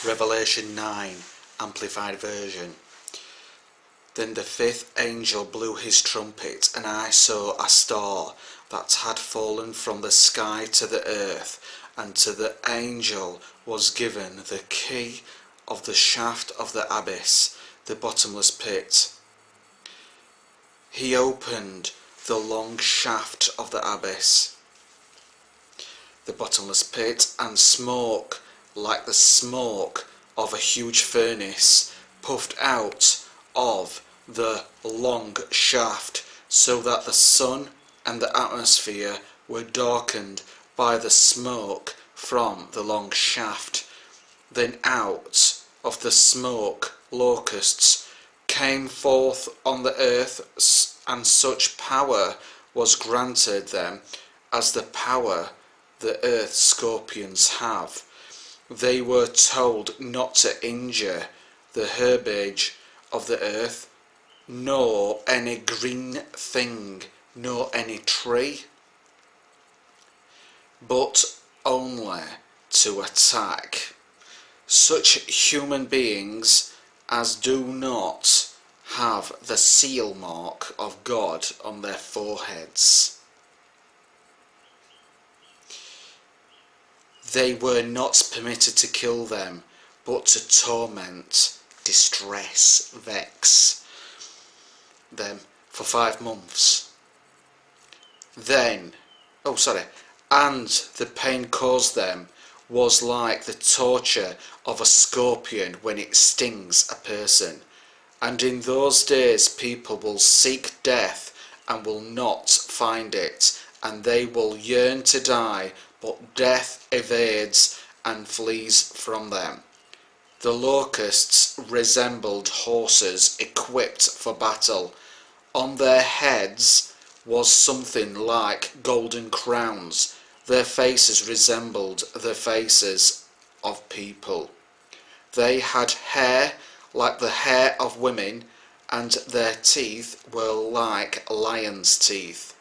Revelation 9, Amplified Version. Then the fifth angel blew his trumpet, and I saw a star that had fallen from the sky to the earth, and to the angel was given the key of the shaft of the abyss, the bottomless pit. He opened the long shaft of the abyss, the bottomless pit, and smoke, like the smoke of a huge furnace, puffed out of the long shaft, so that the sun and the atmosphere were darkened by the smoke from the long shaft. Then out of the smoke locusts came forth on the earth, and such power was granted them as the power the earth scorpions have. They were told not to injure the herbage of the earth, nor any green thing, nor any tree, but only to attack such human beings as do not have the seal mark of God on their foreheads. They were not permitted to kill them, but to torment, distress, vex them for 5 months. And the pain caused them was like the torture of a scorpion when it stings a person. And in those days people will seek death and will not find it, and they will yearn to die, but death evades and flees from them. The locusts resembled horses equipped for battle. On their heads was something like golden crowns. Their faces resembled the faces of people. They had hair like the hair of women, and their teeth were like lions' teeth.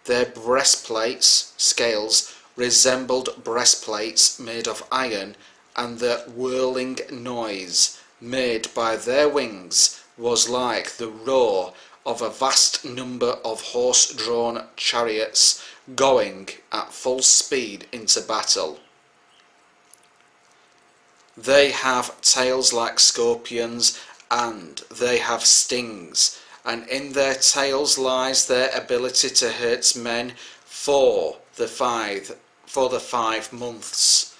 Their breastplates, scales, resembled breastplates made of iron, and the whirling noise made by their wings was like the roar of a vast number of horse-drawn chariots going at full speed into battle. They have tails like scorpions, and they have stings, and in their tails lies their ability to hurt men for the 5 months.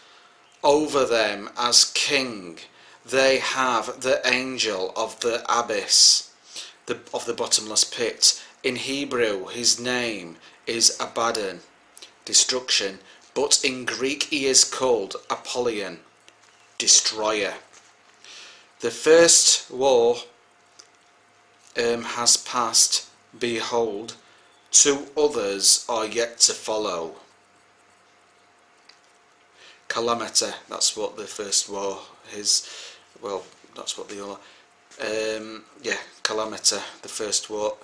Over them as king they have the angel of the abyss, of the bottomless pit. In Hebrew his name is Abaddon, destruction, but in Greek he is called Apollyon, destroyer. The first war has passed. Behold, 2 others are yet to follow. Calamity, that's what the first war is. Well, that's what the other. Calamity, the first war.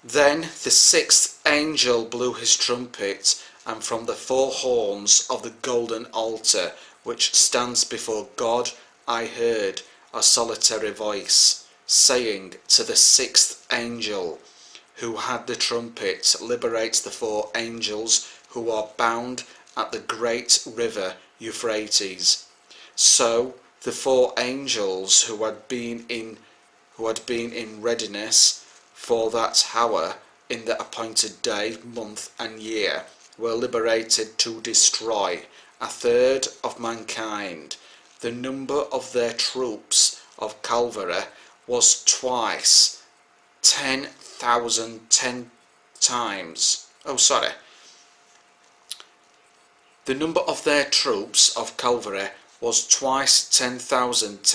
Then the 6th angel blew his trumpet, and from the 4 horns of the golden altar which stands before God I heard a solitary voice, saying to the 6th angel who had the trumpet, liberate the 4 angels who are bound at the great river Euphrates. So the 4 angels who had been in readiness for that hour in the appointed day, month and year were liberated to destroy 1/3 of mankind. The number of their troops of cavalry was twice 10,000 times. The number of their troops of cavalry was twice 10,000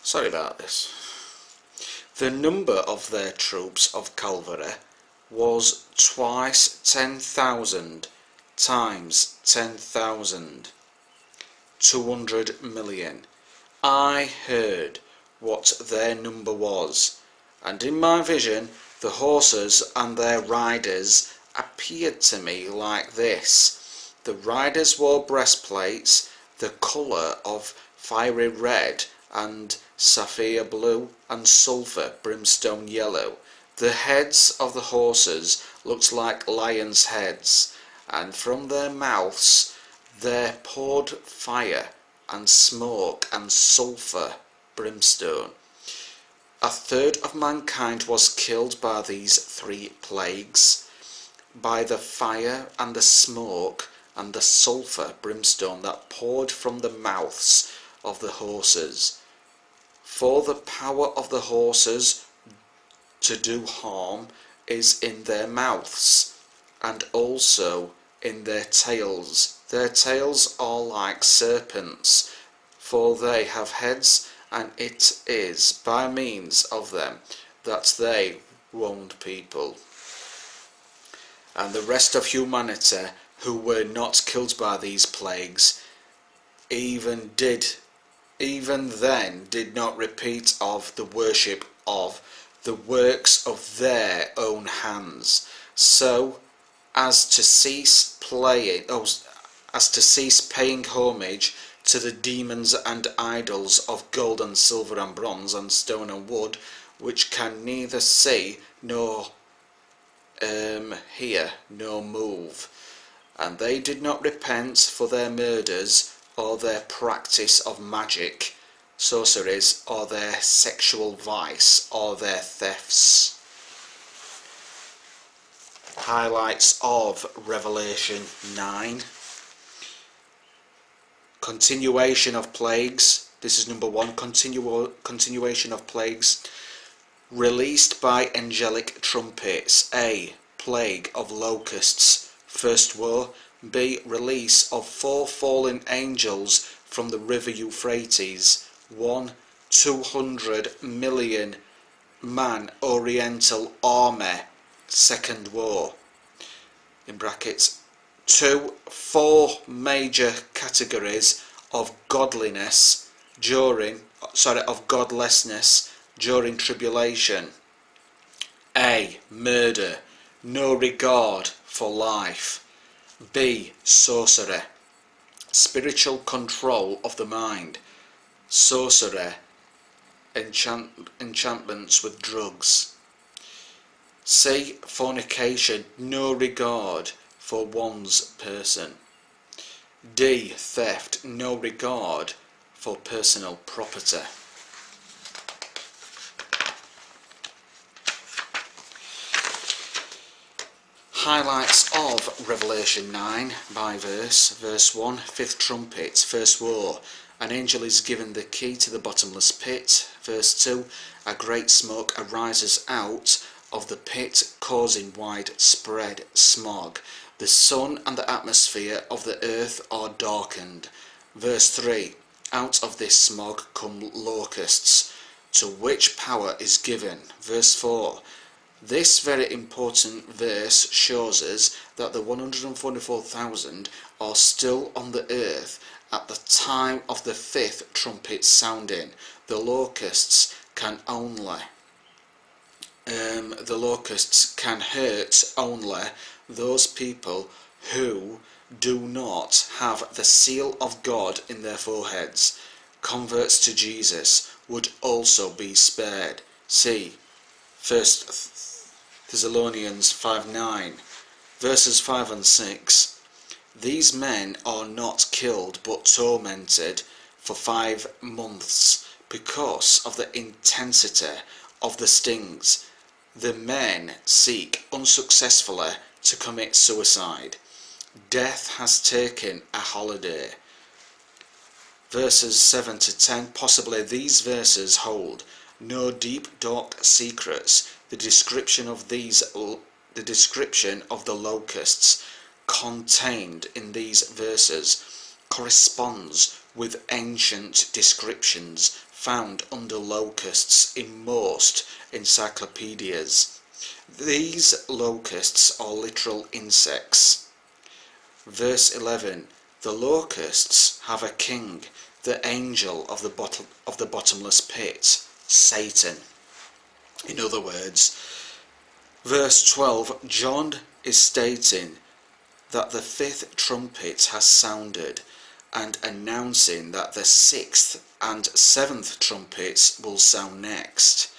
sorry about this. The number of their troops of cavalry was twice 10,000 times 10,000, 200 million. I heard what their number was, and in my vision the horses and their riders appeared to me like this. The riders wore breastplates, the colour of fiery red and sapphire blue and sulphur brimstone yellow. The heads of the horses looked like lions' heads, and from their mouths there poured fire and smoke and sulphur brimstone. A third of mankind was killed by these three plagues, by the fire and the smoke and the sulphur brimstone that poured from the mouths of the horses. For the power of the horses to do harm is in their mouths, and also in their tails. Their tails are like serpents, for they have heads, and it is by means of them that they wound people. And the rest of humanity who were not killed by these plagues even then did not repeat of the worship of the works of their own hands, so as to cease paying homage to the demons and idols of gold and silver and bronze and stone and wood, which can neither see nor hear nor move. And they did not repent for their murders, or their practice of magic, sorceries, or their sexual vice, or their thefts. Highlights of Revelation 9. Continuation of plagues. This is number 1, continuation of plagues. Released by angelic trumpets. A. Plague of locusts. First woe. B. Release of 4 fallen angels from the river Euphrates. 1. 200 million man Oriental army. Second woe. In brackets. 2. 4 major categories of godlessness during tribulation. A. Murder, no regard for life. B. Sorcery, spiritual control of the mind. Sorcery, enchantments with drugs. C. Fornication, no regard for one's person. D. Theft, no regard for personal property. Highlights of Revelation 9 by verse. Verse 1, 5th trumpet, first woe. An angel is given the key to the bottomless pit. Verse 2, a great smoke arises out of the pit, causing widespread smog. The sun and the atmosphere of the earth are darkened. Verse 3, out of this smog come locusts, to which power is given. Verse 4, this very important verse shows us that the 144,000 are still on the earth at the time of the 5th trumpet sounding. The locusts can hurt only those people who do not have the seal of God in their foreheads. Converts to Jesus would also be spared. See 1 Thessalonians 5:9, verses 5 and 6. These men are not killed but tormented for 5 months because of the intensity of the stings. The men seek unsuccessfully to commit suicide. Death has taken a holiday. Verses 7 to 10, possibly these verses hold no deep dark secrets. The description of the locusts contained in these verses corresponds with ancient descriptions found under locusts in most encyclopedias. These locusts are literal insects. Verse 11, the locusts have a king, the angel of the bottomless pit, Satan. In other words, verse 12, John is stating that the fifth trumpet has sounded, and announcing that the sixth and seventh trumpets will sound next.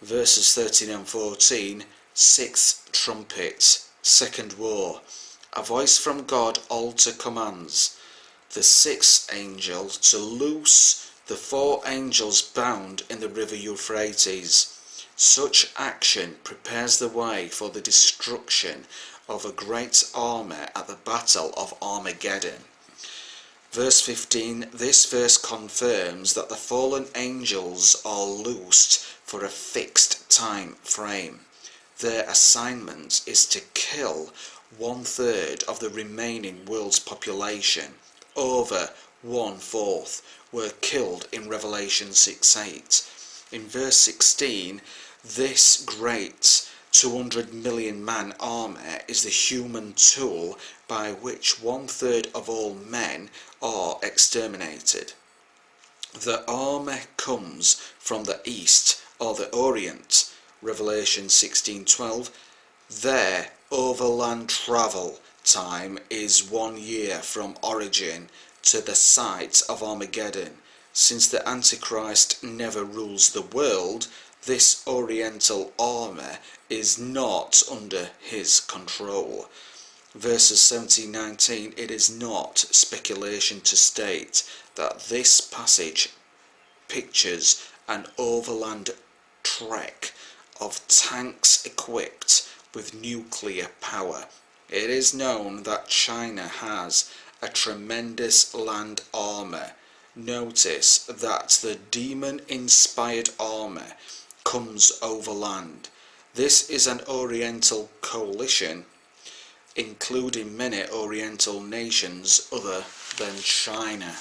Verses 13 and 14, sixth trumpet, second woe. A voice from God altar commands the sixth angel to loose the four angels bound in the river Euphrates. Such action prepares the way for the destruction of a great army at the Battle of Armageddon. Verse 15, this verse confirms that the fallen angels are loosed for a fixed time frame. Their assignment is to kill 1/3 of the remaining world's population. Over 1/4 were killed in Revelation 6:8. In verse 16, this great 200 million man army is the human tool by which 1/3 of all men are exterminated. The army comes from the east or the Orient. Revelation 16:12. Their overland travel time is 1 year from origin to the site of Armageddon. Since the Antichrist never rules the world, this Oriental army is not under his control. Verses 17-19, it is not speculation to state that this passage pictures an overland trek of tanks equipped with nuclear power. It is known that China has a tremendous land army. Notice that the demon-inspired army comes overland. This is an Oriental coalition, including many Oriental nations other than China.